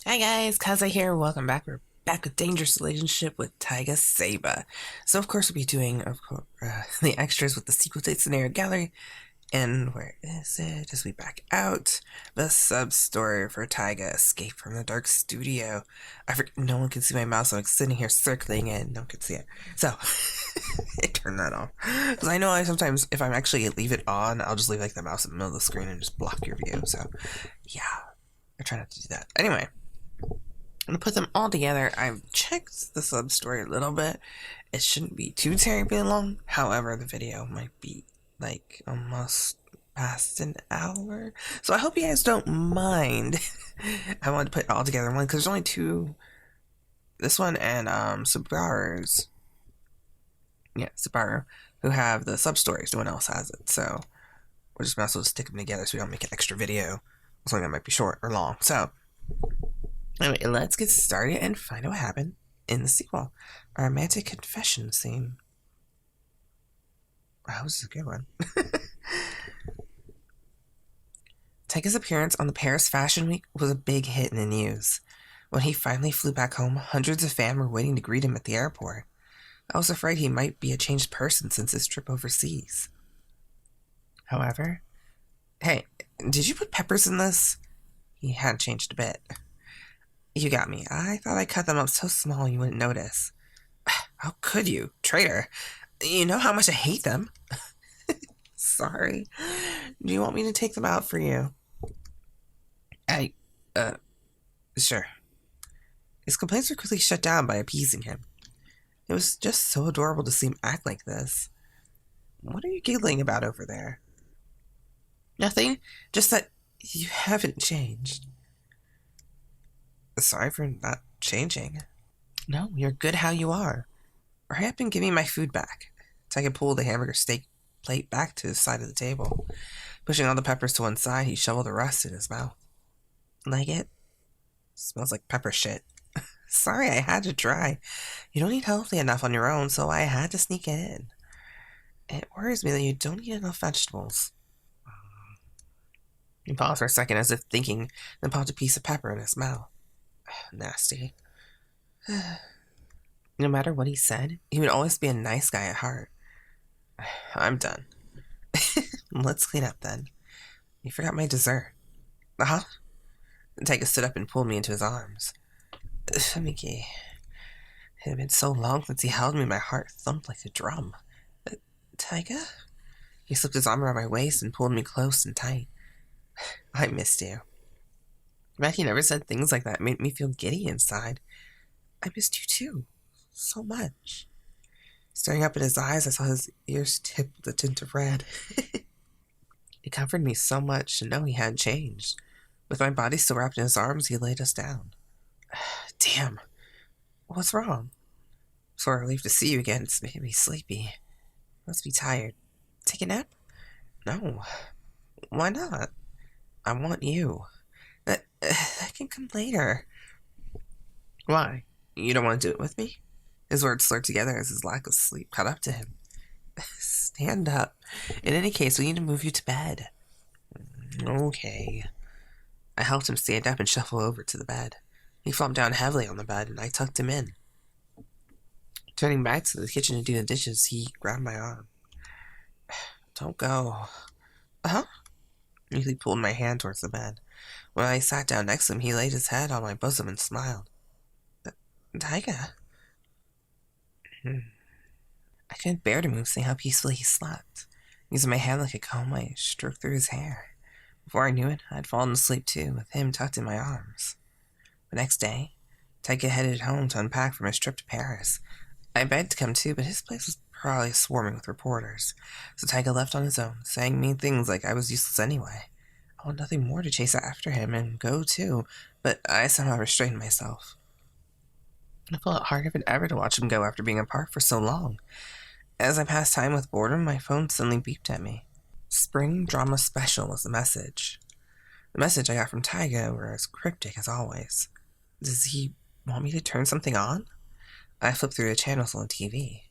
Hi guys, Kaza here. Welcome back. We're back with Dangerous Relationship with Taiga Saeba. So of course we'll be doing the extras with the sequel date scenario gallery. And where is it? As we back out, the sub story for Taiga Escape from the Dark Studio. I forget, no one can see my mouse, so I'm sitting here circling it. No one can see it. So I turn that off because I know I sometimes, if I'm actually leave it on, I'll just leave like the mouse in the middle of the screen and just block your view. So yeah, I try not to do that. Anyway. I'm gonna put them all together. I've checked the sub story a little bit. It shouldn't be too terribly long. However, the video might be like almost past an hour. So I hope you guys don't mind. I wanted to put it all together in one because there's only two. This one and Subaru's. Yeah, Subaru, who have the sub stories. No one else has it. So we're just might as well stick them together so we don't make an extra video. Something that might be short or long. So anyway, let's get started and find out what happened in the sequel. A romantic confession scene. Wow, this is a good one. Taiga's appearance on the Paris Fashion Week was a big hit in the news. When he finally flew back home, hundreds of fans were waiting to greet him at the airport. I was afraid he might be a changed person since his trip overseas. However, hey, did you put peppers in this? He hadn't changed a bit. You got me. I thought I cut them up so small you wouldn't notice. How could you, traitor? You know how much I hate them. Sorry. Do you want me to take them out for you? I, sure. His complaints were quickly shut down by appeasing him. It was just so adorable to see him act like this. What are you giggling about over there? Nothing, just that you haven't changed. Sorry for not changing. No, you're good how you are. Hurry up and give me my food back. Taiga pulled the hamburger steak plate back to his side of the table. Pushing all the peppers to one side, he shoveled the rest in his mouth. Like it? Smells like pepper shit. Sorry, I had to try. You don't eat healthy enough on your own, so I had to sneak it in. It worries me that you don't eat enough vegetables. He paused for a second as if thinking, then popped a piece of pepper in his mouth. Nasty. No matter what he said, he would always be a nice guy at heart. I'm done. Let's clean up then. You forgot my dessert. Huh? Taiga stood up and pulled me into his arms. Fumiki. It had been so long since he held me, my heart thumped like a drum. Taiga? He slipped his arm around my waist and pulled me close and tight. I missed you. But he never said things like that made me feel giddy inside. I missed you too. So much. Staring up at his eyes, I saw his ears tip the tint of red. It comforted me so much to know he hadn't changed. With my body still wrapped in his arms, he laid us down. Damn. What's wrong? So relieved to see you again. It's making me sleepy. Must be tired. Take a nap? No. Why not? I want you. That can come later. Why? You don't want to do it with me? His words slurred together as his lack of sleep caught up to him. Stand up. In any case, we need to move you to bed. Okay. I helped him stand up and shuffle over to the bed. He flopped down heavily on the bed, and I tucked him in. Turning back to the kitchen to do the dishes, he grabbed my arm. Don't go. Uh-huh. He pulled my hand towards the bed. When I sat down next to him, he laid his head on my bosom and smiled. Taiga? I couldn't bear to move, seeing how peacefully he slept. Using my hand like a comb, I stroked through his hair. Before I knew it, I'd fallen asleep too, with him tucked in my arms. The next day, Taiga headed home to unpack from his trip to Paris. I begged to come too, but his place was probably swarming with reporters, so Taiga left on his own, saying mean things like I was useless anyway. I want nothing more to chase after him and go too, but I somehow restrained myself. It felt harder than ever to watch him go after being apart for so long. As I passed time with boredom, my phone suddenly beeped at me. Spring Drama Special was the message. The message I got from Taiga were as cryptic as always. Does he want me to turn something on? I flipped through the channels on the TV.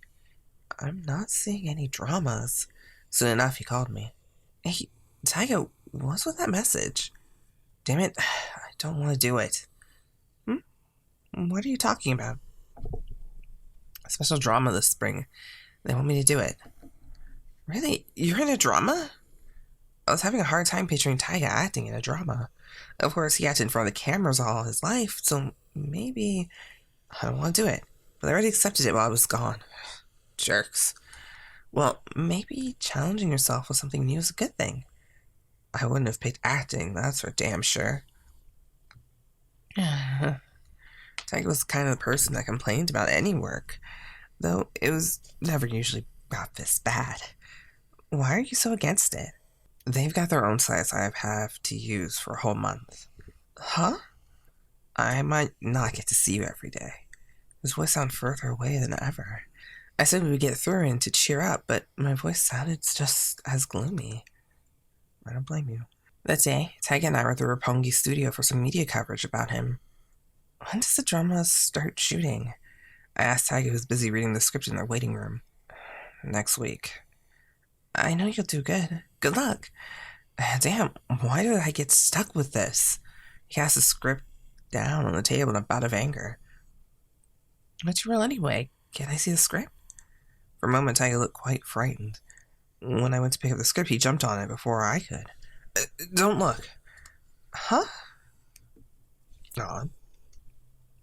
I'm not seeing any dramas. Soon enough, he called me. Hey, Taiga, what's with that message? Damn it, I don't want to do it. What are you talking about? A special drama this spring. They want me to do it. Really? You're in a drama? I was having a hard time picturing Taiga acting in a drama. Of course, he acted in front of the cameras all his life, so maybe I don't want to do it. But I already accepted it while I was gone. Jerks. Well, maybe challenging yourself with something new is a good thing. I wouldn't have picked acting, that's for damn sure. Taiga was kind of the person that complained about any work, though it was never usually got this bad. Why are you so against it? They've got their own sites I have to use for a whole month. Huh? I might not get to see you every day. His voice sounded further away than ever. I said we would get through and to cheer up, but my voice sounded just as gloomy. I don't blame you. That day, Taiga and I were at the Roppongi studio for some media coverage about him. When does the drama start shooting? I asked Taiga, who was busy reading the script in their waiting room. Next week. I know you'll do good. Good luck. Damn, why did I get stuck with this? He cast the script down on the table in a bout of anger. What'd you roll anyway? Can I see the script? For a moment, Taiga looked quite frightened. When I went to pick up the script, he jumped on it before I could. Don't look. Huh? God.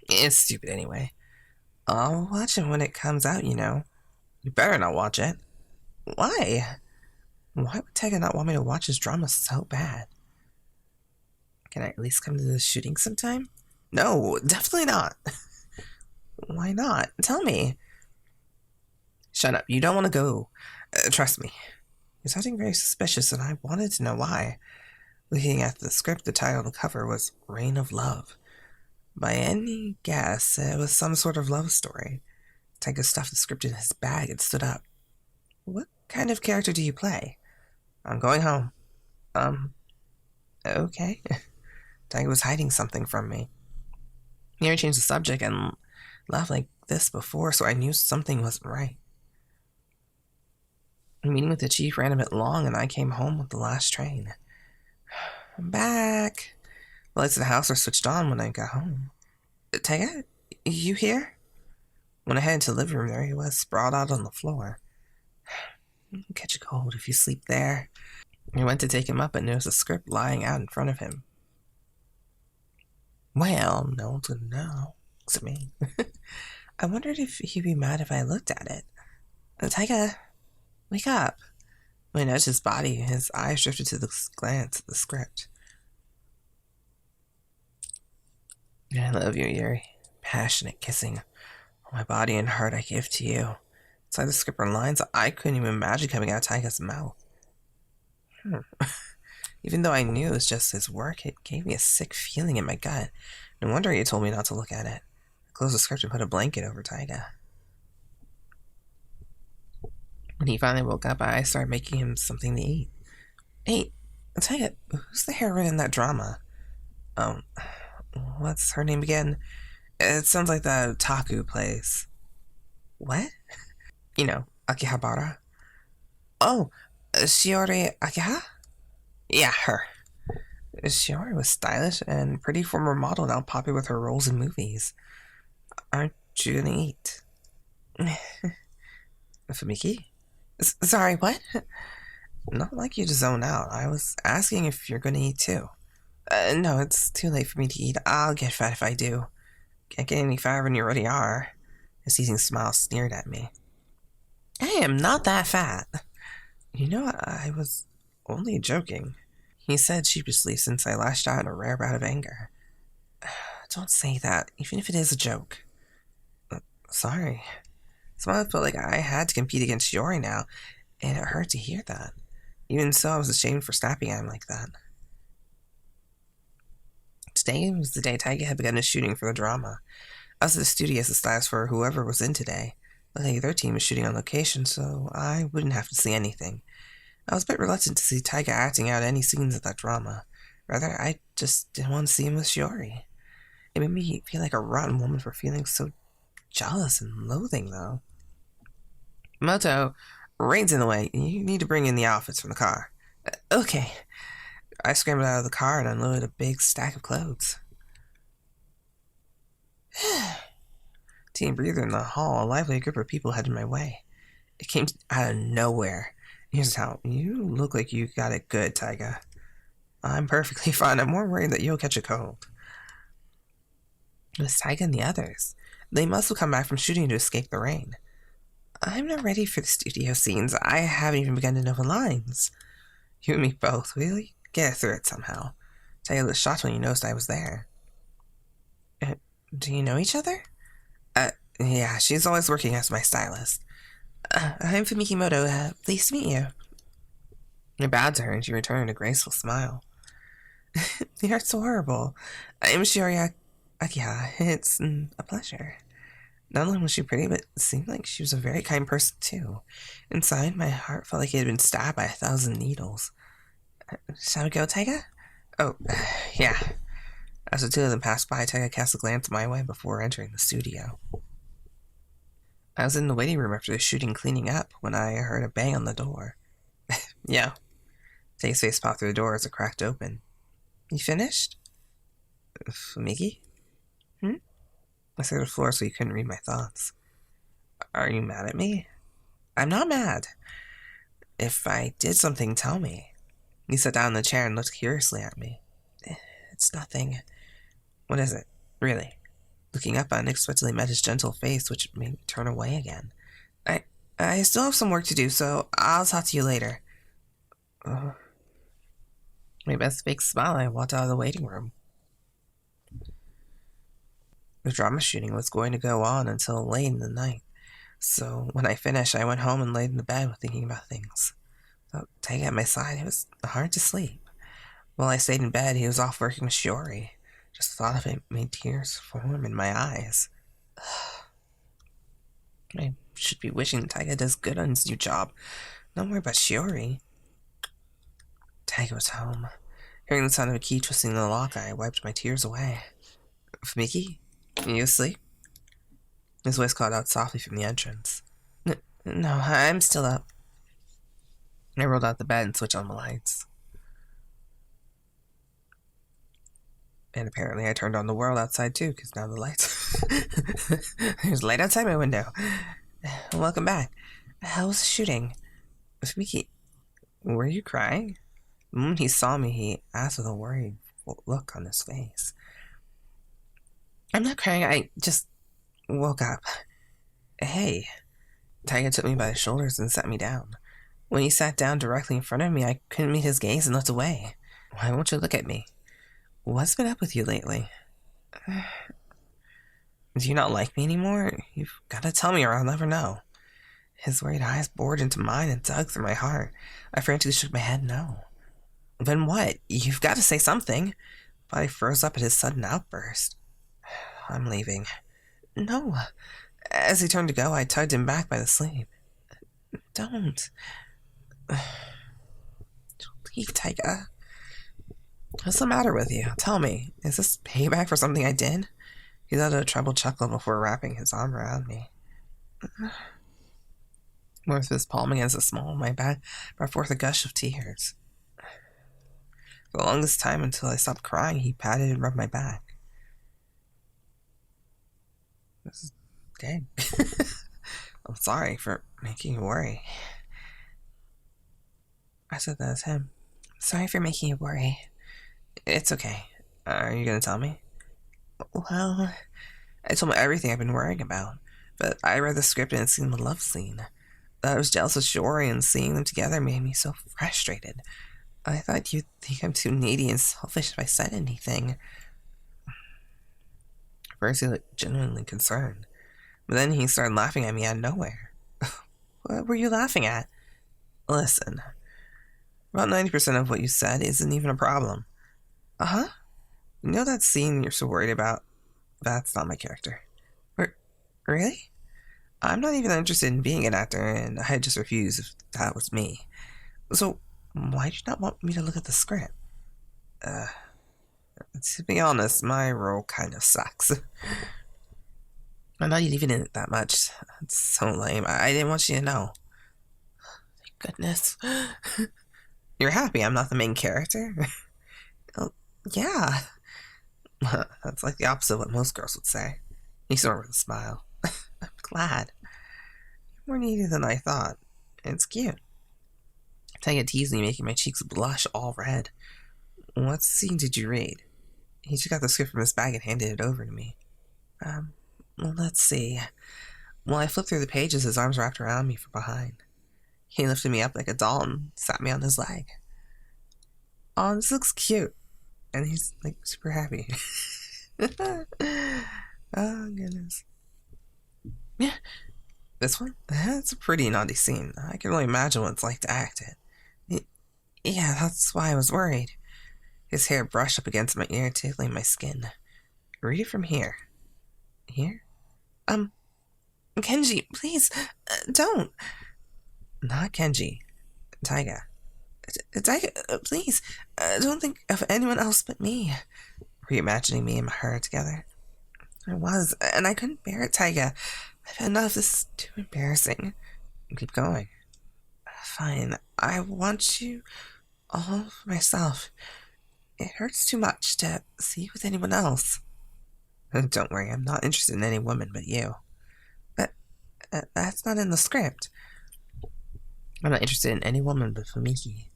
It's stupid anyway. I'll watch it when it comes out, you know. You better not watch it. Why? Why would Taiga not want me to watch his drama so bad? Can I at least come to the shooting sometime? No, definitely not. Why not? Tell me. Shut up. You don't want to go. Trust me. You're sounding very suspicious, and I wanted to know why. Looking at the script, the title on the cover was Reign of Love. By any guess, it was some sort of love story. Taiga stuffed the script in his bag and stood up. What kind of character do you play? I'm going home. Okay. Taiga was hiding something from me. He never changed the subject and laughed like this before, so I knew something wasn't right. The meeting with the chief ran a bit long, and I came home with the last train. I'm back. The lights of the house were switched on when I got home. Taiga, you here? When I headed to the living room, there he was, sprawled out on the floor. You'll catch a cold if you sleep there. I went to take him up and noticed a script lying out in front of him. Well, no one's gonna know, except me. I wondered if he'd be mad if I looked at it. Taiga, wake up. When I nudged his body, his eyes drifted to the glance at the script. I love you, Yuri. Passionate kissing. My body and heart I give to you. Inside the script were lines I couldn't even imagine coming out of Taiga's mouth. Even though I knew it was just his work, it gave me a sick feeling in my gut. No wonder he told me not to look at it. I closed the script and put a blanket over Taiga. When he finally woke up, I started making him something to eat. Hey, Taiga, who's the heroine in that drama? What's her name again? It sounds like the Taku place. What? You know, Akihabara. Oh, Shiori Akiha? Yeah, her. Shiori was stylish and pretty former model, now popular with her roles in movies. Aren't you gonna eat? Fumiki? Sorry, what? Not like you to zone out. I was asking if you're gonna eat too. No, it's too late for me to eat. I'll get fat if I do. Can't get any fatter when you already are. His teasing smile sneered at me. I am not that fat. You know, I was only joking. He said sheepishly since I lashed out in a rare bout of anger. Don't say that, even if it is a joke. Sorry. Somehow I felt like I had to compete against Shiori now, and it hurt to hear that. Even so, I was ashamed for snapping at him like that. Today was the day Taiga had begun his shooting for the drama. I was at the studio as a stylist for whoever was in today. Luckily, their team was shooting on location, so I wouldn't have to see anything. I was a bit reluctant to see Taiga acting out any scenes of that drama. Rather, I just didn't want to see him with Shiori. It made me feel like a rotten woman for feeling so jealous and loathing, though. Moto, rain's in the way. You need to bring in the outfits from the car. Okay. I scrambled out of the car and unloaded a big stack of clothes. Team breather in the hall, a lively group of people headed my way. It came out of nowhere. Here's how. You look like you got it good, Taiga. I'm perfectly fine. I'm more worried that you'll catch a cold. It was Taiga and the others. They must have come back from shooting to escape the rain. I'm not ready for the studio scenes. I haven't even begun to know the lines. You and me both. We'll get through it somehow. Taiga was shocked when you noticed I was there. Do you know each other? Yeah, she's always working as my stylist. I'm Fumiki Moto. Pleased to meet you. I bowed to her and she returned a graceful smile. You're so horrible. I'm Shiori Akira. It's a pleasure. Not only was she pretty, but it seemed like she was a very kind person, too. Inside, my heart felt like it had been stabbed by 1,000 needles. Shall we go, Taiga? Oh, yeah. As the two of them passed by, Taiga cast a glance my way before entering the studio. I was in the waiting room after the shooting cleaning up when I heard a bang on the door. Yeah. Taiga's face popped through the door as it cracked open. You finished? Fumiki? I stared at the floor so you couldn't read my thoughts. Are you mad at me? I'm not mad. If I did something, tell me. He sat down in the chair and looked curiously at me. It's nothing. What is it? Really? Looking up, I unexpectedly met his gentle face, which made me turn away again. I still have some work to do, so I'll talk to you later. My best fake smile, I walked out of the waiting room. The drama shooting was going to go on until late in the night, so when I finished, I went home and laid in the bed thinking about things. Without Taiga at my side, it was hard to sleep. While I stayed in bed, he was off working with Shiori. Just the thought of it made tears form in my eyes. I should be wishing Taiga does good on his new job. Don't worry about Shiori. Taiga was home. Hearing the sound of a key twisting in the lock, I wiped my tears away. Fumiki? Are you asleep? His voice called out softly from the entrance. No, I'm still up. I rolled out the bed and switched on the lights. And apparently I turned on the world outside too, because now the lights... There's light outside my window. Welcome back. How was the shooting? Fumiki, were you crying? When he saw me, he asked with a worried look on his face. I'm not crying, I just woke up. Hey. Taiga took me by the shoulders and sat me down. When he sat down directly in front of me, I couldn't meet his gaze and looked away. Why won't you look at me? What's been up with you lately? Do you not like me anymore? You've got to tell me or I'll never know. His worried eyes bored into mine and dug through my heart. I frantically shook my head no. Then what? You've got to say something. Body froze up at his sudden outburst. I'm leaving. No. As he turned to go, I tugged him back by the sleeve. Don't. Leave, Taiga. What's the matter with you? Tell me. Is this payback for something I did? He let out a troubled chuckle before wrapping his arm around me. With his palm against the small of my back, brought forth a gush of tears. For the longest time until I stopped crying, he patted and rubbed my back. This is good. I'm sorry for making you worry. I said that as him. Sorry for making you worry. It's okay. Are you gonna tell me? Well, I told him everything I've been worrying about, but I read the script and it seemed a love scene. I was jealous of Shiori and seeing them together made me so frustrated. I thought you'd think I'm too needy and selfish if I said anything. First he looked genuinely concerned, but then he started laughing at me out of nowhere. What were you laughing at? Listen, about 90% of what you said isn't even a problem. Uh-huh? You know that scene you're so worried about? That's not my character. Really? I'm not even interested in being an actor, and I'd just refuse if that was me. So, why do you not want me to look at the script? To be honest, my role kind of sucks. I'm not even in it that much. It's so lame. I didn't want you to know. Thank goodness. You're happy I'm not the main character? Oh, yeah. That's like the opposite of what most girls would say. He snorted with a smile. Glad. More needy than I thought. It's cute. Taiga teased me, making my cheeks blush all red. What scene did you read? He took out the script from his bag and handed it over to me. Well, let's see. While I flipped through the pages, his arms wrapped around me from behind. He lifted me up like a doll and sat me on his leg. Oh, this looks cute. And he's, like, super happy. Oh, goodness. Yeah. This one? That's a pretty naughty scene. I can only imagine what it's like to act it. Yeah, that's why I was worried. His hair brushed up against my ear, tickling my skin. Read it from here. Here? Kenji, please, don't. Not Kenji. Taiga. Taiga, please, don't think of anyone else but me. Were you imagining me and her together? I was, and I couldn't bear it, Taiga. I've had enough. This is too embarrassing. Keep going. Fine. I want you all for myself. It hurts too much to see you with anyone else. Don't worry, I'm not interested in any woman but you. But that's not in the script. I'm not interested in any woman but Fumiki.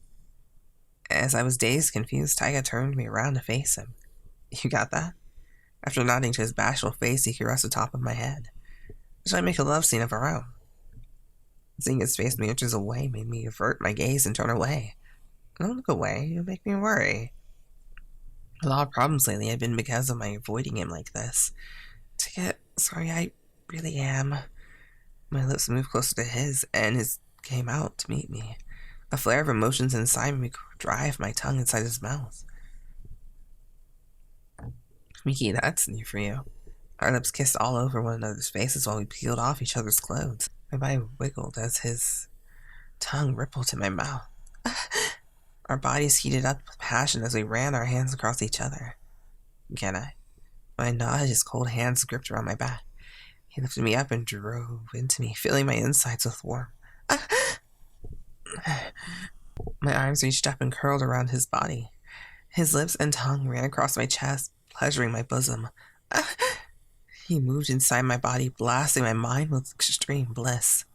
As I was dazed, confused, Taiga turned me around to face him. You got that? After nodding to his bashful face, he caressed the top of my head. Should I make a love scene of our own? Seeing his face many inches away made me avert my gaze and turn away. Don't look away, you'll make me worry. A lot of problems lately have been because of my avoiding him like this. Sorry, I really am. My lips moved closer to his, and his came out to meet me. A flare of emotions inside me drive my tongue inside his mouth. Miki, that's new for you. Our lips kissed all over one another's faces while we peeled off each other's clothes. My body wiggled as his tongue rippled in my mouth. Our bodies heated up with passion as we ran our hands across each other. Can I? When I nodded, his cold hands gripped around my back. He lifted me up and drove into me, filling my insides with warmth. My arms reached up and curled around his body. His lips and tongue ran across my chest, pleasuring my bosom. He moved inside my body, blasting my mind with extreme bliss.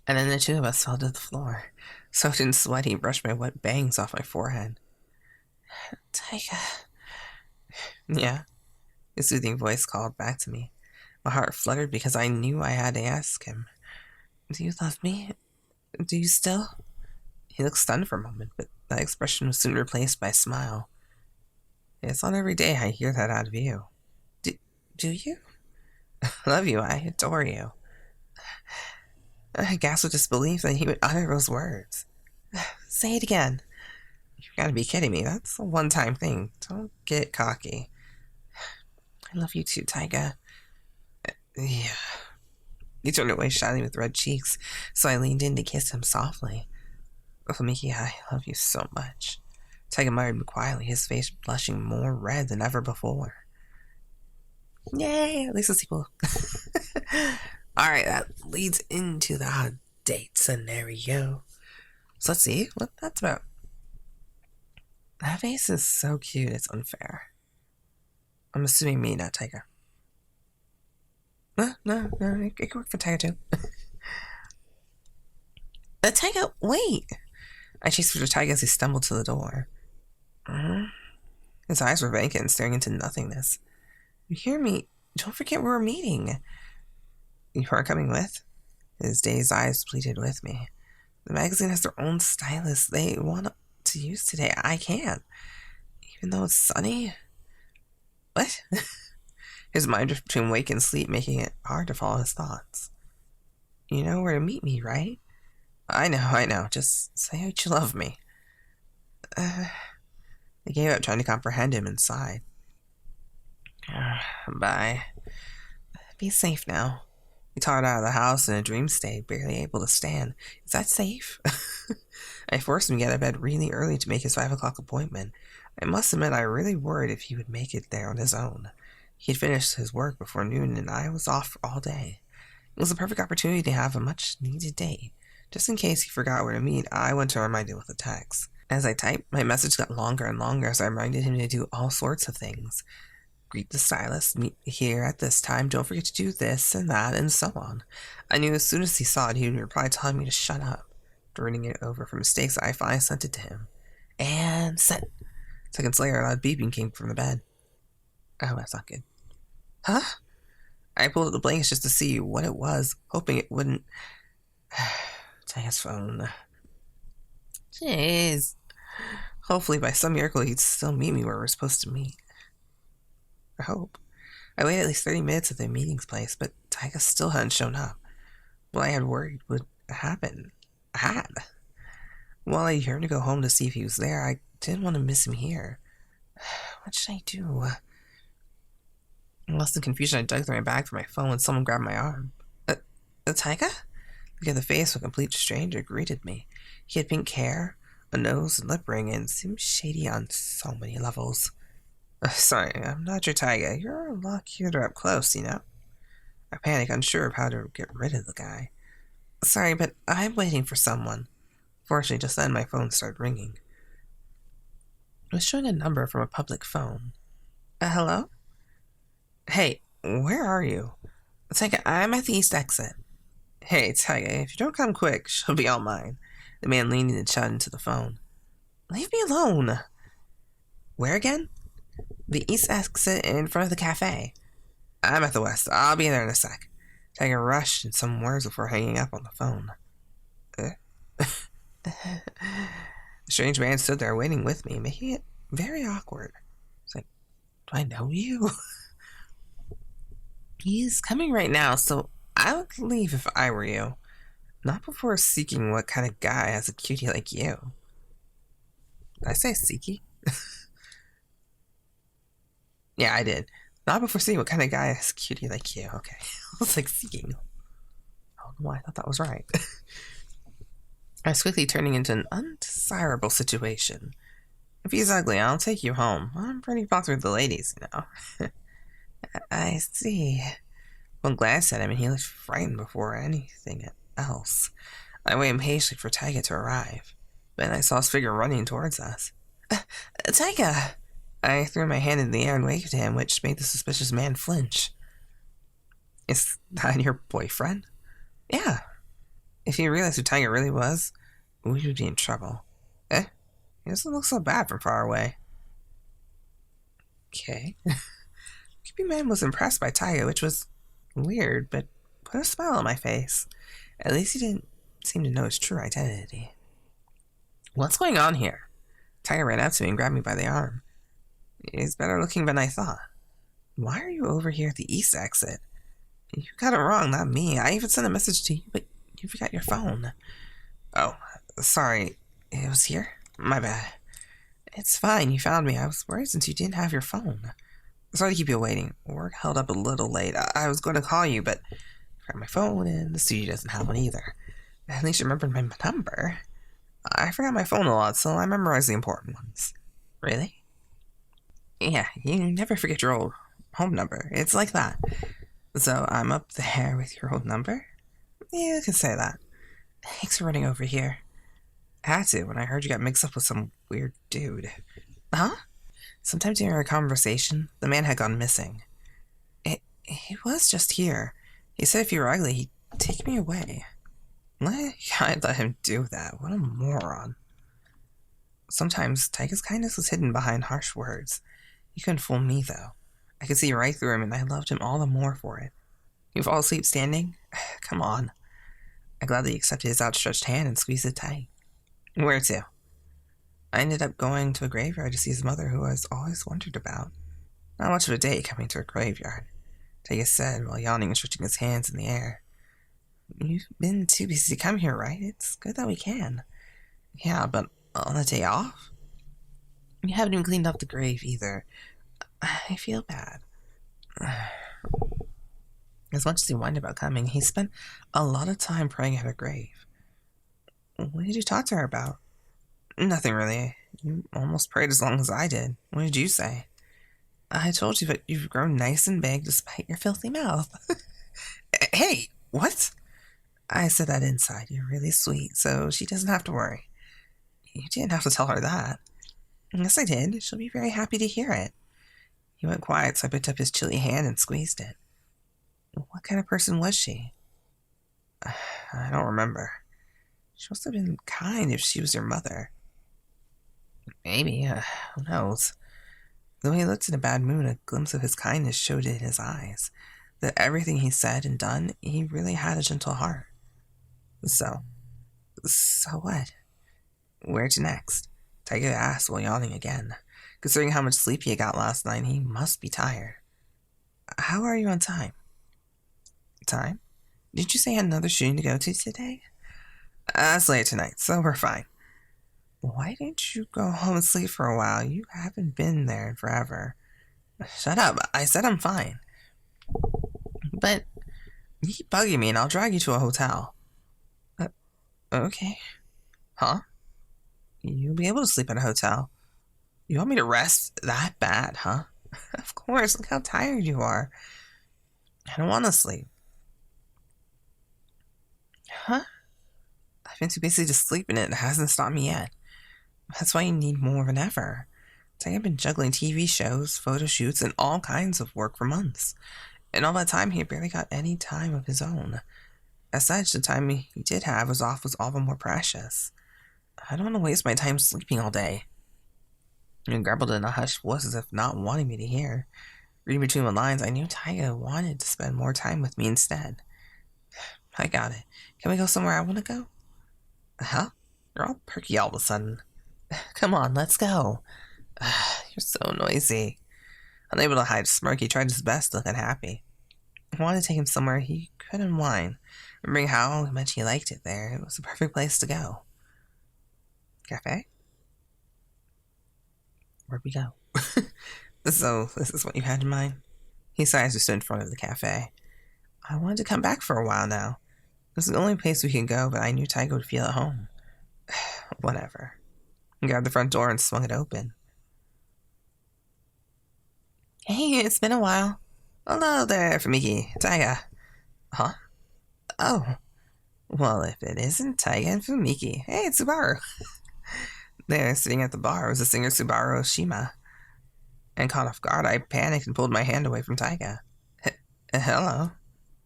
And then the two of us fell to the floor. Soaked in sweat, he brushed my wet bangs off my forehead. Taiga. Yeah? His soothing voice called back to me. My heart fluttered because I knew I had to ask him. Do you love me? Do you still? He looked stunned for a moment, but that expression was soon replaced by a smile. It's not every day I hear that out of you. Do you? I love you. I adore you. I gasped with disbelief that he would utter those words. Say it again. You've got to be kidding me. That's a one-time thing. Don't get cocky. I love you too, Taiga. Yeah. He turned away, shining with red cheeks, so I leaned in to kiss him softly. Fumiki, I love you so much. Taiga admired me quietly, his face blushing more red than ever before. Yay! At least a sequel. Alright, that leads into the date scenario. So let's see what that's about. That face is so cute, it's unfair. I'm assuming me, not Taiga. No, it could work for Taiga too. Taiga, wait! I chased after Taiga as he stumbled to the door. His eyes were vacant, staring into nothingness. You hear me? Don't forget we're meeting. You aren't coming with? His dazed eyes pleaded with me. The magazine has their own stylist they want to use today. I can't. Even though it's sunny? What? His mind drifted between wake and sleep, making it hard to follow his thoughts. You know where to meet me, right? I know. Just say how you love me. I gave up trying to comprehend him and sighed. Bye. Be safe now. He tottered out of the house in a dream state, barely able to stand. Is that safe? I forced him to get out of bed really early to make his 5 o'clock appointment. I must admit I really worried if he would make it there on his own. He had finished his work before noon, and I was off all day. It was a perfect opportunity to have a much-needed date. Just in case he forgot where to meet, I went to remind him with a text. As I typed, my message got longer and longer as I reminded him to do all sorts of things. greet the stylist, meet here at this time, don't forget to do this and that, and so on. I knew as soon as he saw it, he would reply telling me to shut up. After reading it over for mistakes, I finally sent it to him. And sent. Seconds later, a loud beeping came from the bed. Oh, that's not good. Huh? I pulled up the blankets just to see what it was, hoping it wouldn't... Taiga's phone. Jeez. Hopefully, by some miracle, he'd still meet me where we're supposed to meet. I hope. I waited at least 30 minutes at the meeting's place, but Taiga still hadn't shown up. What I had worried would happen. I had. While I yearned to go home to see if he was there, I didn't want to miss him here. What should I do? Lost in confusion, I dug through my bag for my phone when someone grabbed my arm. Taiga? Look at the face of a complete stranger greeted me. He had pink hair, a nose and lip ring, and seemed shady on so many levels. Sorry, I'm not your Taiga. You're a lot cuter up close, you know? I panicked, unsure of how to get rid of the guy. Sorry, but I'm waiting for someone. Fortunately, just then my phone started ringing. It was showing a number from a public phone. Hello? Hey, where are you? Taiga, I'm at the east exit. Hey, Taiga, if you don't come quick, she'll be all mine. The man leaned and shouted into the phone. Leave me alone. Where again? The east exit in front of the cafe. I'm at the west. I'll be there in a sec. Taiga rushed in some words before hanging up on the phone. The strange man stood there waiting with me, making it very awkward. It's like, do I know you? He's coming right now, so I would leave if I were you. Not before seeking what kind of guy has a cutie like you. Did I say seeky? Yeah, I did. Not before seeing what kind of guy has a cutie like you. Okay. I was like seeking. I don't know why I thought that was right. I was quickly turning into an undesirable situation. If he's ugly, I'll take you home. I'm pretty popular with the ladies, you know. I see. One glance at him and he looked frightened before anything else. I waited impatiently for Taiga to arrive. Then I saw his figure running towards us. Taiga! I threw my hand in the air and waved to him, which made the suspicious man flinch. Is that your boyfriend? Yeah. If he realized who Taiga really was, we would be in trouble. He doesn't look so bad from far away. Okay. Creepy man was impressed by Taiga, which was weird, but put a smile on my face. At least he didn't seem to know his true identity. What's going on here? Taiga ran up to me and grabbed me by the arm. He's better looking than I thought. Why are you over here at the east exit? You got it wrong, not me. I even sent a message to you, but you forgot your phone. Oh, sorry. It was here? My bad. It's fine, you found me. I was worried since you didn't have your phone. Sorry to keep you waiting. Work held up a little late. I was going to call you, but I forgot my phone, and the studio doesn't have one either. At least you remembered my number. I forgot my phone a lot, so I memorized the important ones. Really? Yeah, you never forget your old home number. It's like that. So I'm up there with your old number? Yeah, you can say that. Thanks for running over here. I had to when I heard you got mixed up with some weird dude. Huh? Sometime during our conversation, the man had gone missing. He was just here. He said if you were ugly, he'd take me away. I'd let him do that. What a moron. Sometimes Taiga's kindness was hidden behind harsh words. He couldn't fool me, though. I could see right through him, and I loved him all the more for it. You fall asleep standing? Come on. I gladly accepted his outstretched hand and squeezed it tight. Where to? I ended up going to a graveyard to see his mother, who I always wondered about. Not much of a day coming to a graveyard, Taiga said while yawning and stretching his hands in the air. You've been too busy to come here, right? It's good that we can. Yeah, but on a day off? You haven't even cleaned up the grave either. I feel bad. As much as he whined about coming, he spent a lot of time praying at her grave. What did you talk to her about? Nothing really. You almost prayed as long as I did. What did you say? I told you that you've grown nice and big despite your filthy mouth. Hey, what? I said that inside. You're really sweet, so she doesn't have to worry. You didn't have to tell her that. Yes, I did. She'll be very happy to hear it. He went quiet, so I picked up his chilly hand and squeezed it. What kind of person was she? I don't remember. She must have been kind if she was your mother. Maybe, who knows? Though he looked in a bad mood, a glimpse of his kindness showed in his eyes. That everything he said and done, he really had a gentle heart. So what? Where to next? Taiga asked while yawning again. Considering how much sleep he got last night, he must be tired. How are you on time? Time? Did you say you had another shooting to go to today? It's late tonight, so we're fine. Why didn't you go home and sleep for a while? You haven't been there in forever. Shut up. I said I'm fine. But you keep bugging me and I'll drag you to a hotel. Okay. Huh? You'll be able to sleep in a hotel. You want me to rest that bad, huh? Of course. Look how tired you are. I don't want to sleep. Huh? I've been too busy to sleep and it hasn't stopped me yet. That's why you need more than ever. I've been juggling TV shows, photo shoots, and all kinds of work for months. And all that time, he barely got any time of his own. As such, the time he did have was all the more precious. I don't want to waste my time sleeping all day. And grumbled in a hushed voice as if not wanting me to hear. Reading between the lines, I knew Taiga wanted to spend more time with me instead. I got it. Can we go somewhere I want to go? Huh? You're all perky all of a sudden. Come on, let's go. You're so noisy. Unable to hide a smirk, he tried his best to look unhappy. I wanted to take him somewhere he could unwind, remembering how much he liked it there. It was the perfect place to go. Cafe? Where'd we go? So, this is what you had in mind? He sighed as we stood in front of the cafe. I wanted to come back for a while now. It was the only place we could go, but I knew Taiga would feel at home. Whatever. He grabbed the front door and swung it open. Hey, it's been a while. Hello there, Fumiki. Taiga. Huh? Oh. Well, if it isn't Taiga and Fumiki. Hey, it's Subaru. There, sitting at the bar, was the singer Subaru Oshima. And caught off guard, I panicked and pulled my hand away from Taiga. Hello.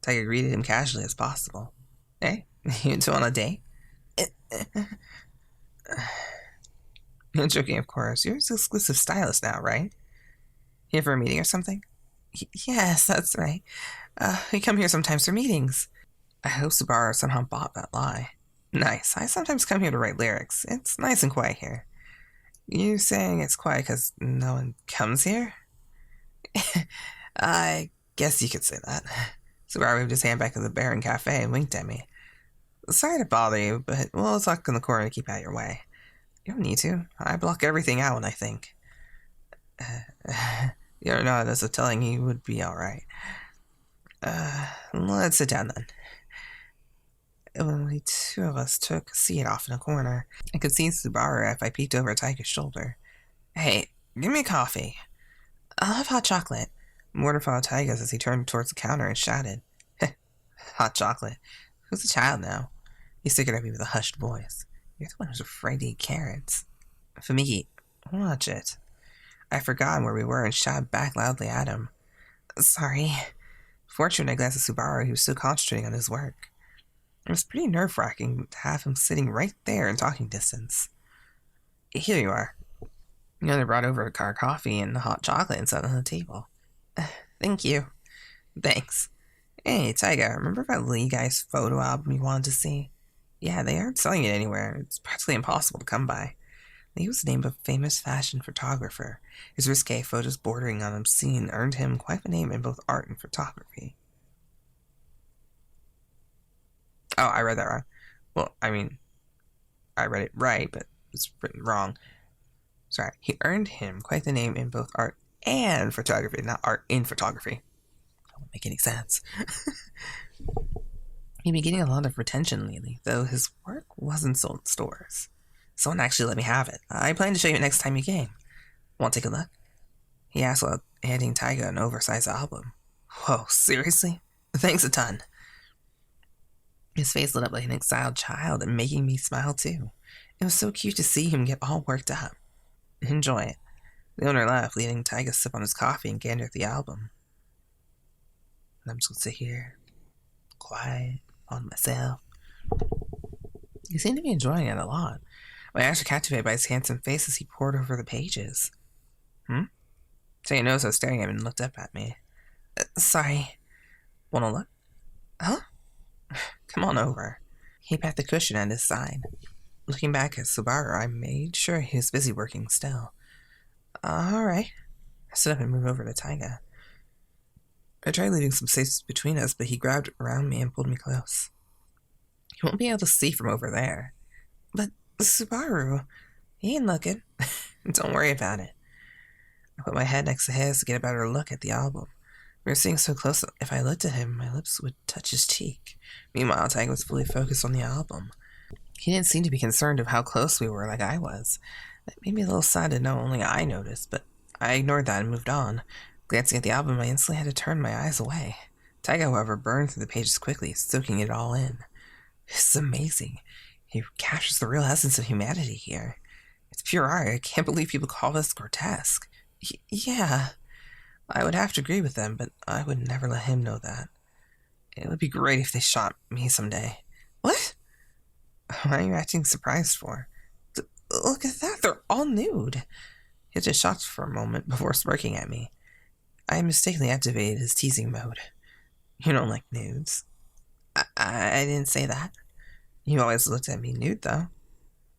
Taiga greeted him casually as possible. Hey, you two on a date? You're joking, of course. You're his exclusive stylist now, right? Here for a meeting or something? Yes, that's right. We come here sometimes for meetings. I hope Subaru somehow bought that lie. Nice. I sometimes come here to write lyrics. It's nice and quiet here. You saying it's quiet because no one comes here? I guess you could say that. Subaru waved his hand back at the bar and cafe and winked at me. Sorry to bother you, but we'll talk in the corner to keep out of your way. You don't need to. I block everything out when I think. You're not as of telling he would be alright. Let's sit down then. Only two of us took a seat off in a corner. I could see Subaru if I peeked over Taiga's shoulder. Hey, give me a coffee. I'll have hot chocolate. Mortar followed Taiga's as he turned towards the counter and shouted. Hot chocolate. Who's a child now? He stared at me with a hushed voice. You're the one who's afraid to eat carrots. Fumiki, watch it. I forgot where we were and shouted back loudly at him. Sorry. Fortunately, I glanced at Subaru, who was still concentrating on his work. It was pretty nerve-wracking to have him sitting right there in talking distance. Here you are. You only brought over a car of coffee and hot chocolate and sat on the table. Thank you. Thanks. Hey, Taiga, remember that Lee guy's photo album you wanted to see? Yeah, they aren't selling it anywhere. It's practically impossible to come by. Lee was the name of a famous fashion photographer. His risque photos bordering on obscene earned him quite the name in both art and photography. Oh, I read that wrong. Well, I mean, I read it right, but it's written wrong. Sorry, he earned him quite the name in both art and photography, not art in photography. That won't make any sense. He'd been getting a lot of retention lately, though his work wasn't sold in stores. Someone actually let me have it. I plan to show you it next time you came. Want to take a look? He asked while handing Taiga an oversized album. Whoa, seriously? Thanks a ton. His face lit up like an exiled child and making me smile too. It was so cute to see him get all worked up. Enjoy it. The owner left, leaving Taiga sip on his coffee and gander at the album. And I'm supposed to sit here, quiet, on myself. He seemed to be enjoying it a lot. My eyes were captivated by his handsome face as he pored over the pages. So he knows I was staring at him and looked up at me. Sorry. Wanna look? Huh? Come on over. He pat the cushion at his side. Looking back at Subaru, I made sure he was busy working still. Alright. I stood up and moved over to Taiga. I tried leaving some space between us, but he grabbed around me and pulled me close. You won't be able to see from over there. But Subaru, he ain't looking. Don't worry about it. I put my head next to his to get a better look at the album. We were sitting so close that if I looked at him, my lips would touch his cheek. Meanwhile, Taiga was fully focused on the album. He didn't seem to be concerned of how close we were like I was. It made me a little sad to know only I noticed, but I ignored that and moved on. Glancing at the album, I instantly had to turn my eyes away. Taiga, however, burned through the pages quickly, soaking it all in. This is amazing. He captures the real essence of humanity here. It's pure art. I can't believe people call this grotesque. Yeah, I would have to agree with them, but I would never let him know that. It would be great if they shot me someday. What? Why are you acting surprised for? Look at that, they're all nude. He just shocked for a moment before smirking at me. I mistakenly activated his teasing mode. You don't like nudes. I didn't say that. You always looked at me nude, though.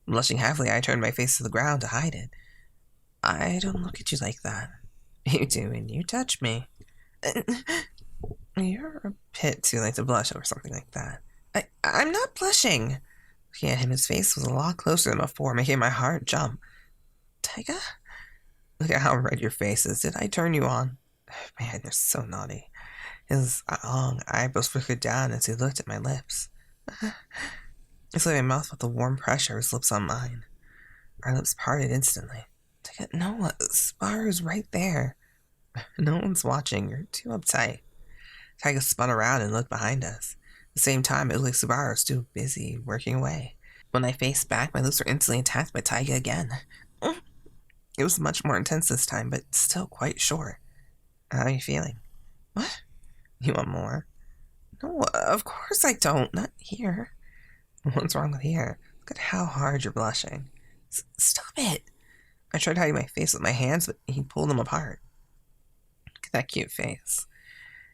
Blushing happily, I turned my face to the ground to hide it. I don't look at you like that. You do when you touch me. You're a bit too late to blush over something like that. I'm not blushing. Looking at him, his face was a lot closer than before, making my heart jump. Taiga? Look at how red your face is. Did I turn you on? Man, you're so naughty. His long eyebrows flickered down as he looked at my lips. It's like my mouth felt the warm pressure of his lips on mine. Our lips parted instantly. Taiga, no, Subaru's right there. No one's watching. You're too uptight. Taiga spun around and looked behind us. At the same time, it looked like Subaru was too busy working away. When I faced back, my lips were instantly attacked by Taiga again. It was much more intense this time, but still quite short. How are you feeling? What? You want more? No, of course I don't. Not here. What's wrong with here? Look at how hard you're blushing. Stop it. I tried hiding my face with my hands, but he pulled them apart. Look at that cute face.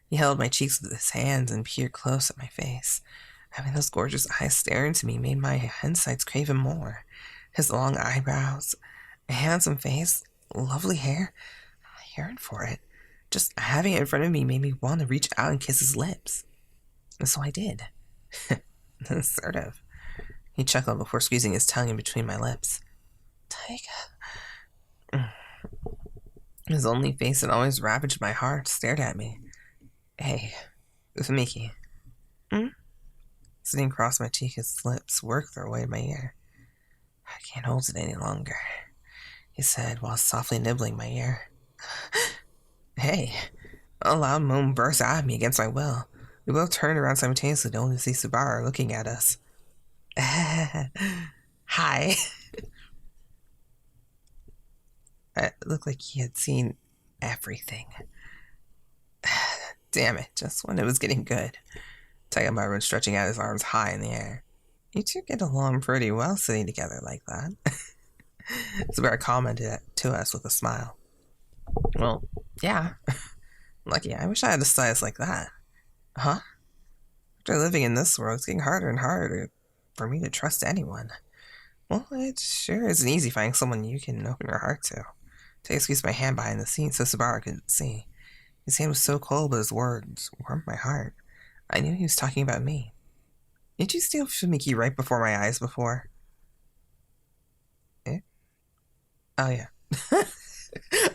He held my cheeks with his hands and peered close at my face. Having those gorgeous eyes stare into me made my insides crave him more. His long eyebrows, a handsome face, lovely hair. I yearned for it. Just having it in front of me made me want to reach out and kiss his lips. And so I did. Sort of. He chuckled before squeezing his tongue in between my lips. Taiga. His only face that always ravaged my heart stared at me. Hey, Fumiki. Sitting across my cheek, his lips worked their way to my ear. I can't hold it any longer, he said while softly nibbling my ear. Hey, a loud moan burst out of me against my will. We both turned around simultaneously to only see Subaru looking at us. Hi. It looked like he had seen everything. Damn it, just when it was getting good. Taiga was stretching out his arms high in the air. You two get along pretty well sitting together like that. Subaru commented to us with a smile. Well, yeah. Lucky, I wish I had a stylist like that. Huh? After living in this world, it's getting harder and harder for me to trust anyone. Well, it sure isn't easy finding someone you can open your heart to. Taiga squeezed my hand behind the scenes so Subaru couldn't see. His hand was so cold, but his words warmed my heart. I knew he was talking about me. Didn't you steal Fumiki right before my eyes before? Eh? Oh, yeah.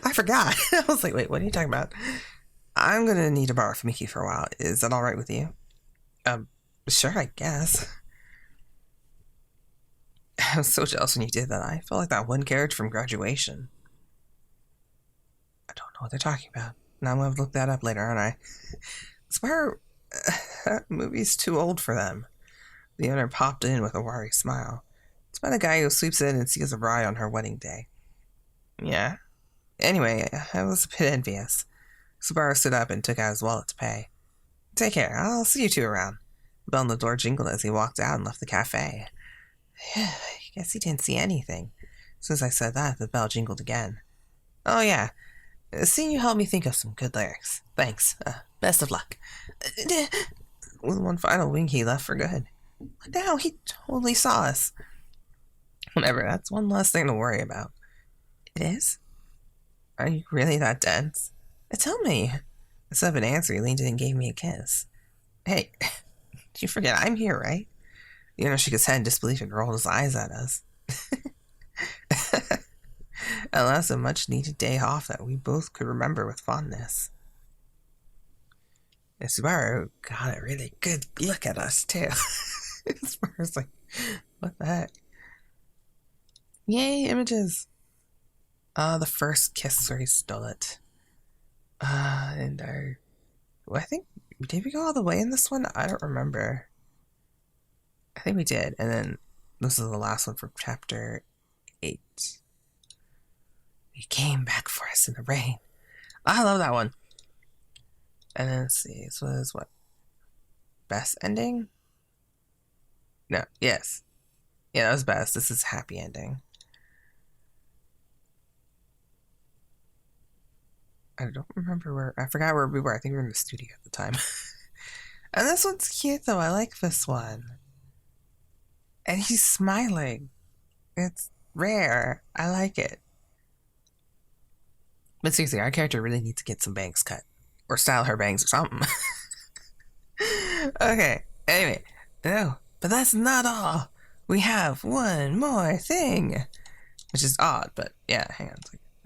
I forgot. I was like, wait, what are you talking about? I'm gonna need to borrow Fumiki for a while. Is that alright with you? Sure, I guess. I was so jealous when you did that. I felt like that one carriage from graduation. I don't know what they're talking about. Now I'm gonna have to look that up later, aren't I? Subaru, that movie's too old for them. The owner popped in with a worried smile. It's about a guy who sweeps in and sees a bride on her wedding day. Yeah? Anyway, I was a bit envious. Subaru stood up and took out his wallet to pay. Take care. I'll see you two around. The bell on the door jingled as he walked out and left the cafe. I guess he didn't see anything. As soon as I said that, the bell jingled again. Oh, yeah. Seeing you helped me think of some good lyrics. Thanks. Best of luck. With one final wink, he left for good. What now? He totally saw us. Whatever, that's one less thing to worry about. It is? Are you really that dense? Tell me. Instead of an answer, he leaned in and gave me a kiss. Hey, did you forget I'm here, right? You know, shook his head in disbelief and rolled his eyes at us. At last, a much-needed day off that we both could remember with fondness. And Subaru got a really good look at us, too. Subaru's like, what the heck? Yay, images! The first kiss where he stole it. And I think, did we go all the way in this one? I don't remember. I think we did. And then this is the last one for chapter 8. He came back for us in the rain. I love that one. And then let's see, this was what? Best ending? No, yes. Yeah, that was best. This is happy ending. I don't remember where, I forgot where we were. I think we were in the studio at the time. And this one's cute though. I like this one. And he's smiling. It's rare. I like it. But seriously, our character really needs to get some bangs cut. Or style her bangs or something. Okay, anyway. No, but that's not all. We have one more thing. Which is odd, but yeah, hang on.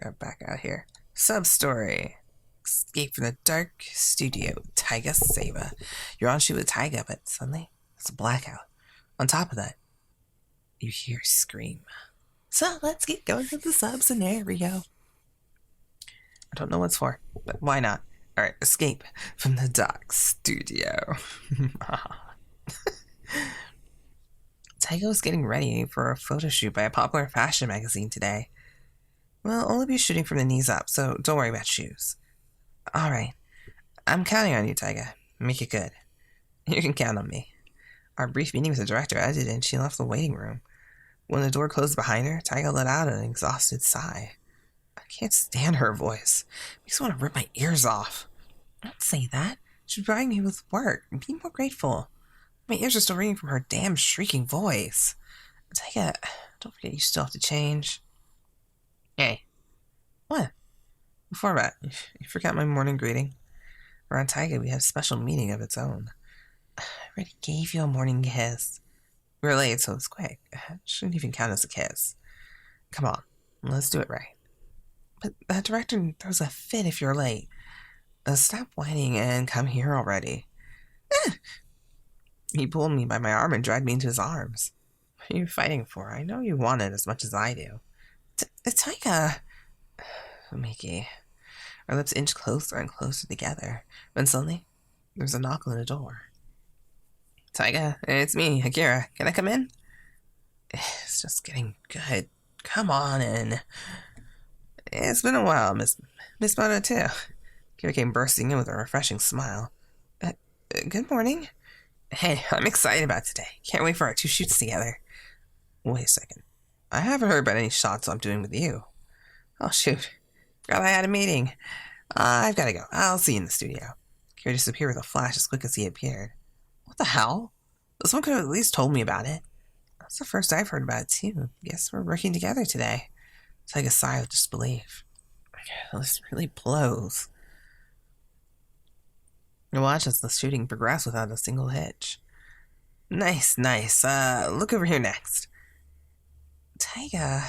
Let's back out here. Sub-story. Escape from the dark studio. Taiga Saeba. You're on shoot with Taiga, but suddenly, it's a blackout. On top of that, you hear a scream. So let's get going with the sub-scenario. I don't know what's for, but why not? Alright, escape from the dark studio. Taiga was getting ready for a photo shoot by a popular fashion magazine today. We'll only be shooting from the knees up, so don't worry about shoes. Alright, I'm counting on you, Taiga. Make it good. You can count on me. Our brief meeting with the director ended and she left the waiting room. When the door closed behind her, Taiga let out an exhausted sigh. I can't stand her voice. It makes me want to rip my ears off. Don't say that. She's providing me with work. Be more grateful. My ears are still ringing from her damn shrieking voice. Taiga, don't forget you still have to change. Hey. What? Before that, you forgot my morning greeting? Around Taiga, we have a special meaning of its own. I already gave you a morning kiss. We were late, so it's quick. It shouldn't even count as a kiss. Come on, let's do it right. But that director throws a fit if you're late. Stop whining and come here already. He pulled me by my arm and dragged me into his arms. What are you fighting for? I know you want it as much as I do. Taiga. Fumiki. Our lips inched closer and closer together. When suddenly, there's a knock on the door. Taiga, it's me, Akira. Can I come in? It's just getting good. Come on in. It's been a while, Miss Moto too. Akira came bursting in with a refreshing smile. Good morning. Hey, I'm excited about today. Can't wait for our 2 shoots together. Wait a second. I haven't heard about any shots I'm doing with you. Oh, shoot. Forgot I had a meeting. I've got to go. I'll see you in the studio. Akira disappeared with a flash as quick as he appeared. What the hell? Someone could have at least told me about it. That's the first I've heard about it, too. Guess we're working together today. Taiga sighed with disbelief. This really blows. I watched as the shooting progressed without a single hitch. Nice, nice. Look over here next. Taiga.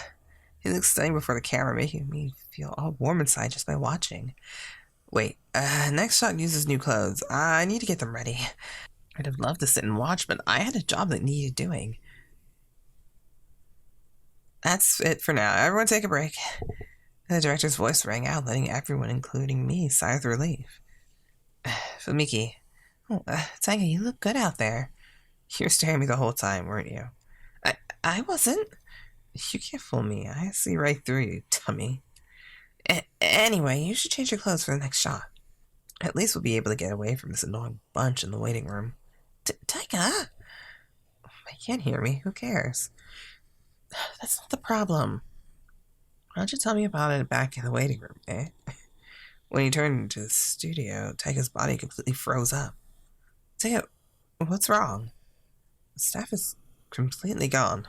He looks stunning before the camera, making me feel all warm inside just by watching. Wait, next shot uses new clothes. I need to get them ready. I'd have loved to sit and watch, but I had a job that needed doing. That's it for now. Everyone take a break. And the director's voice rang out, letting everyone, including me, sigh with relief. Fumiki. Oh, Taiga, you look good out there. You were staring at me the whole time, weren't you? I wasn't. You can't fool me. I see right through you, dummy. Anyway, you should change your clothes for the next shot. At least we'll be able to get away from this annoying bunch in the waiting room. Taiga! They can't hear me. Who cares? That's not the problem. Why don't you tell me about it back in the waiting room, eh? When he turned into the studio, Taiga's body completely froze up. Taiga, what's wrong? The staff is completely gone.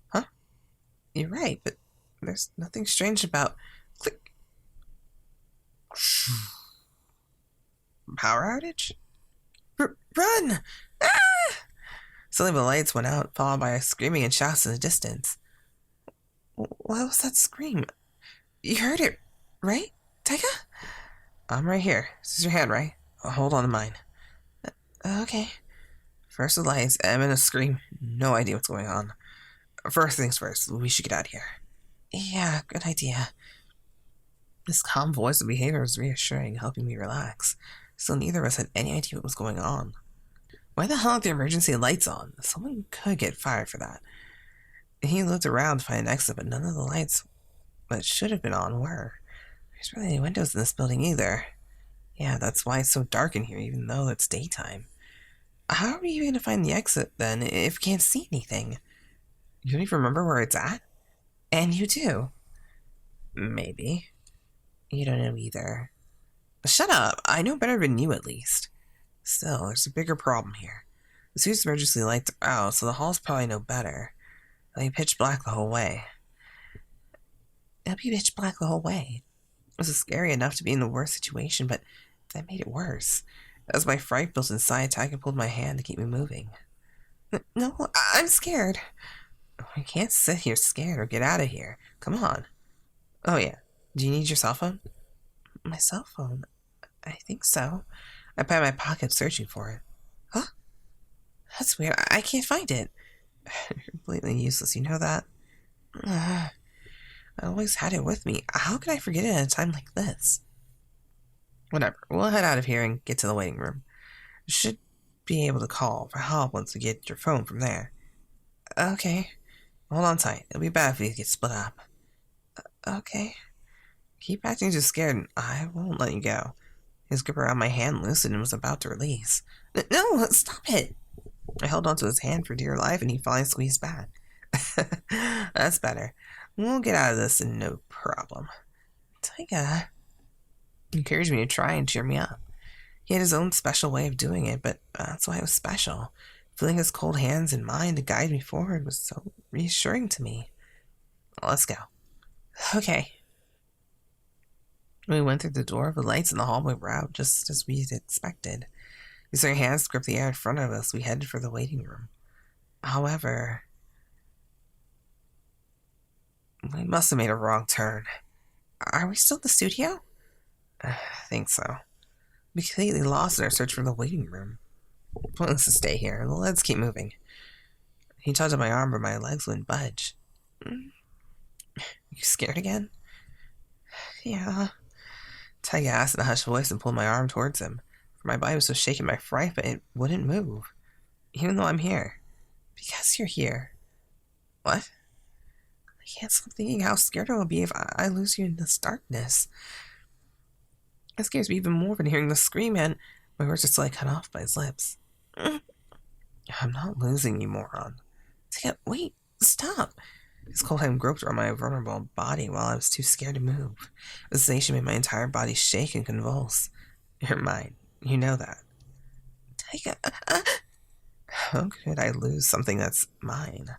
Huh? You're right, but there's nothing strange about... Click. Power outage? Run! Ah! Suddenly the lights went out, followed by screaming and shouts in the distance. What was that scream? You heard it, right, Taiga? I'm right here. This is your hand, right? Hold on to mine. Okay. First the lights, and then a scream. No idea what's going on. First things first, we should get out of here. Yeah, good idea. This calm voice and behavior was reassuring, helping me relax. Still, neither of us had any idea what was going on. Why the hell aren't the emergency lights on? Someone could get fired for that. He looked around to find an exit, but none of the lights that should have been on were. There's really any windows in this building either. Yeah, that's why it's so dark in here, even though it's daytime. How are we even going to find the exit, then, if we can't see anything? You don't even remember where it's at? And you do. Maybe. You don't know either. Shut up! I know better than you, at least. Still, there's a bigger problem here. The suit's emergency lights are out, so the hall's probably no better. It'll be pitch black the whole way. It'll be pitch black the whole way. It was scary enough to be in the worst situation, but that made it worse. As my fright built inside, Taiga pulled my hand to keep me moving. No, I'm scared. I can't sit here scared or get out of here. Come on. Oh yeah, do you need your cell phone? My cell phone? I think so. I pat my pocket searching for it. Huh? That's weird. I can't find it. Completely useless, you know that? I always had it with me. How could I forget it at a time like this? Whatever. We'll head out of here and get to the waiting room. Should be able to call for help once we get your phone from there. Okay. Hold on tight. It'll be bad if we get split up. Okay. Keep acting too scared and I won't let you go. His grip around my hand loosened and was about to release. No, stop it! I held onto his hand for dear life and he finally squeezed back. That's better. We'll get out of this in no problem. Taiga encouraged me to try and cheer me up. He had his own special way of doing it, but that's why it was special. Feeling his cold hands in mine to guide me forward was so reassuring to me. Let's go. Okay. We went through the door. The lights in the hallway were out, just as we had expected. Using our hands to grip the air in front of us, we headed for the waiting room. However, we must have made a wrong turn. Are we still at the studio? I think so. We completely lost in our search for the waiting room. Pointless to stay here. Let's keep moving. He tugged at my arm, but my legs wouldn't budge. You scared again? Yeah. Taiga asked in a hushed voice and pulled my arm towards him. For my body was so shaken by fright, but it wouldn't move. Even though I'm here. Because you're here. What? I can't stop thinking how scared I will be if I lose you in this darkness. It scares me even more than hearing the scream, and my words are slightly cut off by his lips. I'm not losing you, moron. Wait, stop. His cold hand groped around my vulnerable body while I was too scared to move. The sensation made my entire body shake and convulse. You're mine. You know that. Taiga, how could I lose something that's mine?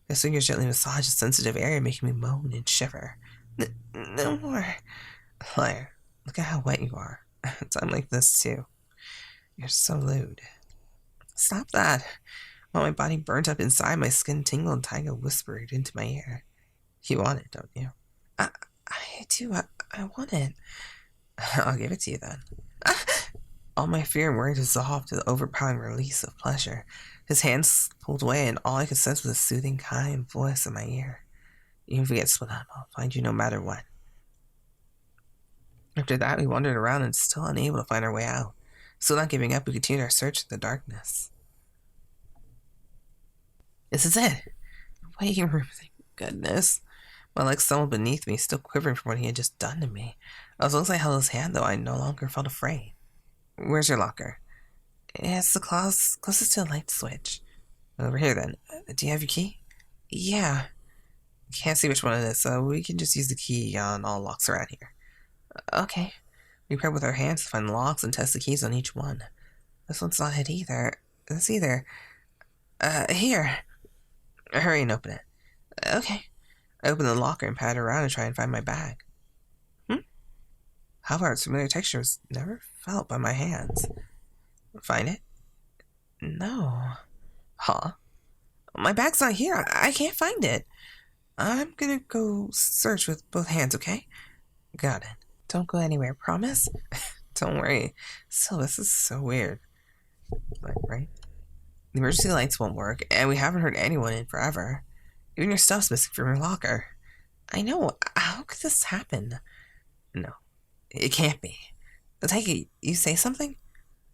His fingers gently massaged a sensitive area, making me moan and shiver. No more. Liar, look at how wet you are. I'm like this too. You're so lewd. Stop that. While my body burnt up inside, my skin tingled and Taiga whispered into my ear. You want it, don't you? I do. I want it. I'll give it to you then. All my fear and worry dissolved to the overpowering release of pleasure. His hands pulled away, and all I could sense was a soothing, kind voice in my ear. Even if we get split up, I'll find you no matter what. After that, we wandered around and still unable to find our way out. Still not giving up, we continued our search in the darkness. This is it. Waiting room, thank goodness. My legs stumbled beneath me, still quivering from what he had just done to me. As long as I held his hand, though, I no longer felt afraid. Where's your locker? It's the closest to the light switch. Over here, then. Do you have your key? Yeah. Can't see which one it is, so we can just use the key on all locks around here. Okay. We probe with our hands to find locks and test the keys on each one. This one's not it either. It's either. Here. Hurry and open it. Okay. I open the locker and pat around and try and find my bag. However, its familiar texture was never felt by my hands. Find it? No. Huh? My bag's not here. I can't find it. I'm gonna go search with both hands, okay? Got it. Don't go anywhere, promise? Don't worry. Still, this is so weird. Right? The emergency lights won't work, and we haven't heard anyone in forever. Even your stuff's missing from your locker. I know. How could this happen? No. It can't be. Taiga, you say something?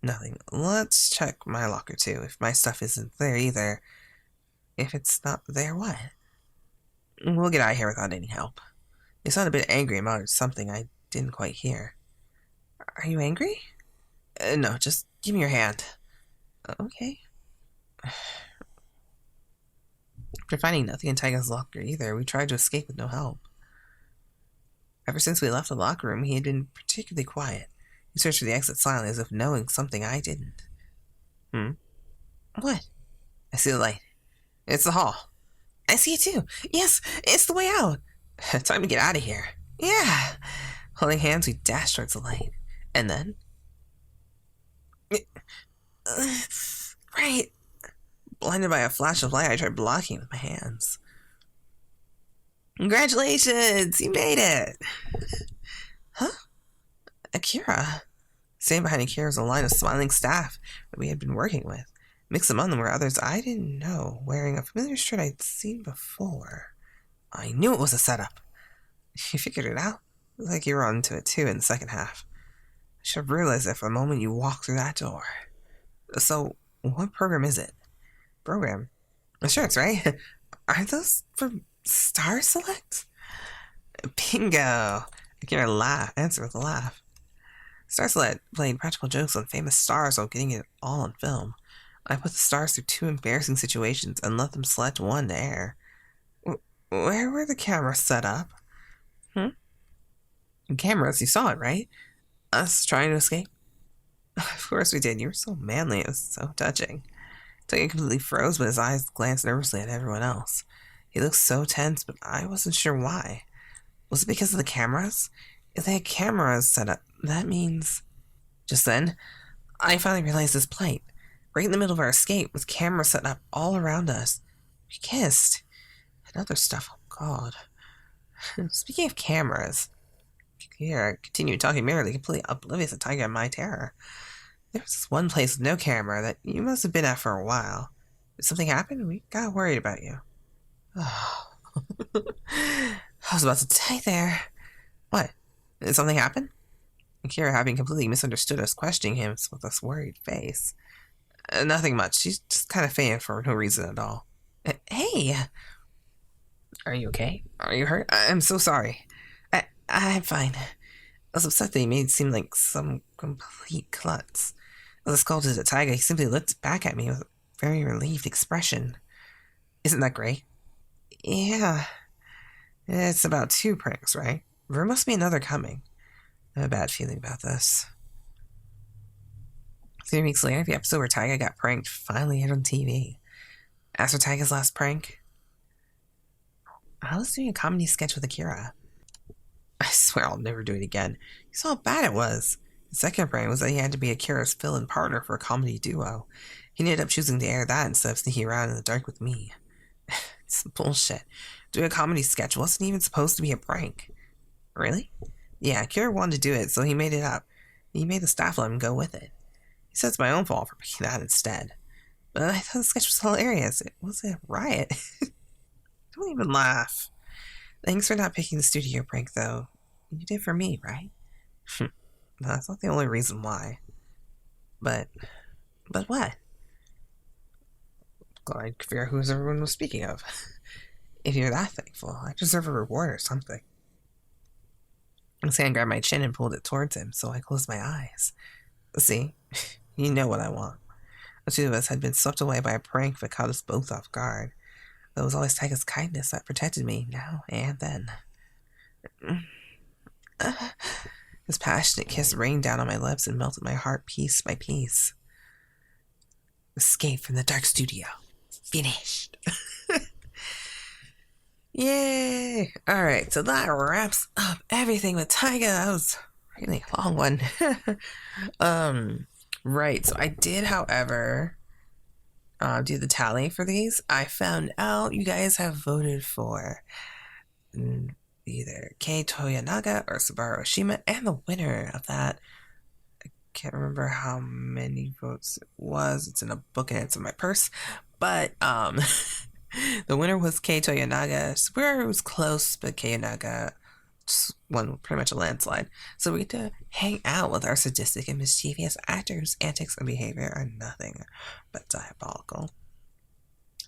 Nothing. Let's check my locker, too. If my stuff isn't there either. If it's not there, what? We'll get out of here without any help. You sound a bit angry about something I didn't quite hear. Are you angry? No, just give me your hand. Okay. After finding nothing in Taiga's locker either, we tried to escape with no help. Ever since we left the locker room, he had been particularly quiet. He searched for the exit silently as if knowing something I didn't. What? I see the light. It's the hall. I see it too. Yes, it's the way out. Time to get out of here. Yeah. Holding hands, we dashed towards the light. And then... right. Blinded by a flash of light, I tried blocking it with my hands. Congratulations! You made it! Huh? Akira. Standing behind Akira was a line of smiling staff that we had been working with. Mixed among them were others I didn't know, wearing a familiar shirt I'd seen before. I knew it was a setup. You figured it out? It was like you were onto it too in the second half. I should have realized that for the moment you walked through that door. So, what program is it? Program? Shirts, right? Are those for Star Select? Bingo! Akira answered with a laugh. Star Select played practical jokes on famous stars while getting it all on film. I put the stars through two embarrassing situations and let them select one to air. Where were the cameras set up? Cameras, you saw it, right? Us trying to escape? Of course we did. You were so manly. It was so touching. Taiga completely froze, but his eyes glanced nervously at everyone else. He looked so tense, but I wasn't sure why. Was it because of the cameras? If they had cameras set up, that means... Just then, I finally realized his plight. Right in the middle of our escape, with cameras set up all around us. We kissed. And other stuff. Oh, God. Speaking of cameras... Here, I continued talking merrily, completely oblivious of Taiga and my terror. There was this one place with no camera that you must have been at for a while. Did something happen? We got worried about you. Oh. I was about to die there. What? Did something happen? Akira, having completely misunderstood us, questioning him with a worried face. Nothing much. She's just kind of fainted for no reason at all. Hey! Are you okay? Are you hurt? I'm so sorry. I'm fine. I was upset that he made it seem like some complete klutz. As I scolded at Taiga, he simply looked back at me with a very relieved expression. Isn't that great? Yeah. It's about 2 pranks, right? There must be another coming. I have a bad feeling about this. 3 weeks later, the episode where Taiga got pranked finally aired on TV. As for Taiga's last prank, I was doing a comedy sketch with Akira. I swear I'll never do it again. You saw how bad it was. The second prank was that he had to be Akira's fill-in partner for a comedy duo. He ended up choosing to air that instead of sneaking around in the dark with me. It's bullshit. Doing a comedy sketch wasn't even supposed to be a prank. Really? Yeah, Akira wanted to do it, so he made it up. He made the staff let him go with it. He said it's my own fault for picking that instead. But I thought the sketch was hilarious. It was a riot. Don't even laugh. Thanks for not picking the studio prank, though. You did for me, right? That's not the only reason why. But what? Glad I could figure out who everyone was speaking of. If you're that thankful, I deserve a reward or something. His hand grabbed my chin and pulled it towards him, so I closed my eyes. See? You know what I want. The two of us had been swept away by a prank that caught us both off guard. Though it was always Taiga's kindness that protected me, now and then. His passionate kiss rained down on my lips and melted my heart piece by piece. Escape from the dark studio. Finished. Yay! Alright, so that wraps up everything with Taiga. That was a really long one. Right, so I did, however, do the tally for these. I found out you guys have voted for either Kei Toyonaga or Subaru Oshima, and the winner of that, I can't remember how many votes it was. It's in a book and it's in my purse, but the winner was Kei Toyonaga. Subaru was close, but Toyonaga just won pretty much a landslide. So we get to hang out with our sadistic and mischievous actors. Antics and behavior are nothing but diabolical.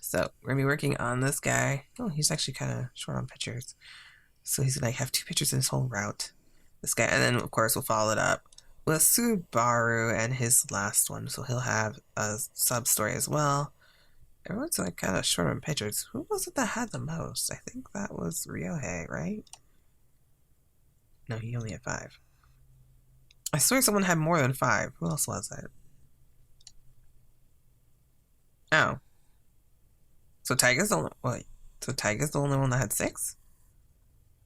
So we're gonna be working on this guy. Oh, he's actually kind of short on pictures. So he's gonna have 2 pictures in his whole route. This guy, and then of course we'll follow it up with Subaru and his last one. So he'll have a sub story as well. Everyone's like kind of short on pictures. Who was it that had the most? I think that was Ryouhei, right? No, he only had 5. I swear someone had more than 5. Who else was it? Oh. So Taiga's the only, wait. So Taiga's the only one that had 6?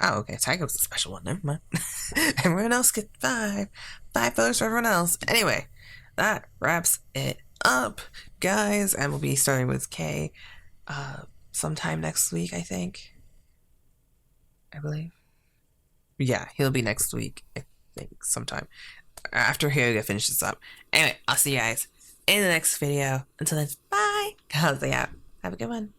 Oh, okay. Taiga was a special one. Never mind. Everyone else get 5. 5 votes for everyone else. Anyway, that wraps it up, guys. And we'll be starting with Kei sometime next week, I think. I believe. Yeah, he'll be next week, I think, sometime. After Ryouhei finishes up. Anyway, I'll see you guys in the next video. Until then, bye. How's it out? Have a good one.